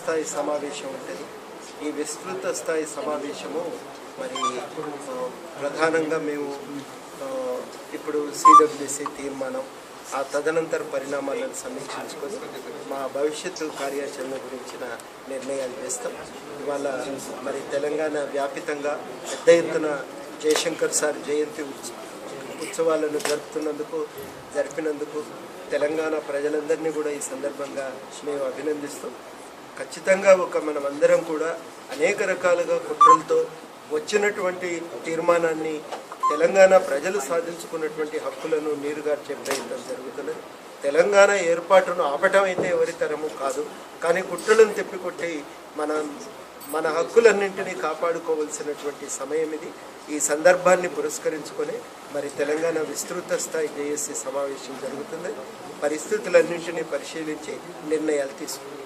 స్థాయి సమావేశం ఉంటుంది. ఈ విస్తృత స్థాయి సమావేశము మరి ప్రధానంగా మేము ఇప్పుడు సిడబ్ల్యూసి తీర్మానం ఆ తదనంతర పరిణామాలను సమీక్షించుకొని మా భవిష్యత్తు కార్యాచరణ గురించిన నిర్ణయాలు చేస్తాం. ఇవాళ మరి తెలంగాణ వ్యాపితంగా పెద్ద ఎత్తున జయశంకర్ సార్ జయంతి ఉత్సవాలను జరిపినందుకు తెలంగాణ ప్రజలందరినీ కూడా ఈ సందర్భంగా మేము అభినందిస్తాం. ఖచ్చితంగా మనం అందరం కూడా అనేక రకాలుగా కుట్రలతో వచ్చినటువంటి తీర్మానాన్ని తెలంగాణ ప్రజలు సాధించుకున్నటువంటి హక్కులను నీరుగార్చే ప్రయత్నం జరుగుతున్నది. తెలంగాణ ఏర్పాటును ఆపటం అయితే ఎవరి తరము కాదు, కానీ కుట్రలను తిప్పికొట్టి మన హక్కులన్నింటినీ కాపాడుకోవాల్సినటువంటి సమయం ఇది. ఈ సందర్భాన్ని పురస్కరించుకొని మరి తెలంగాణ విస్తృత స్థాయి జేఏసీ సమావేశం జరుగుతుంది. పరిస్థితులన్నింటినీ పరిశీలించి నిర్ణయాలు తీసుకుంటాం.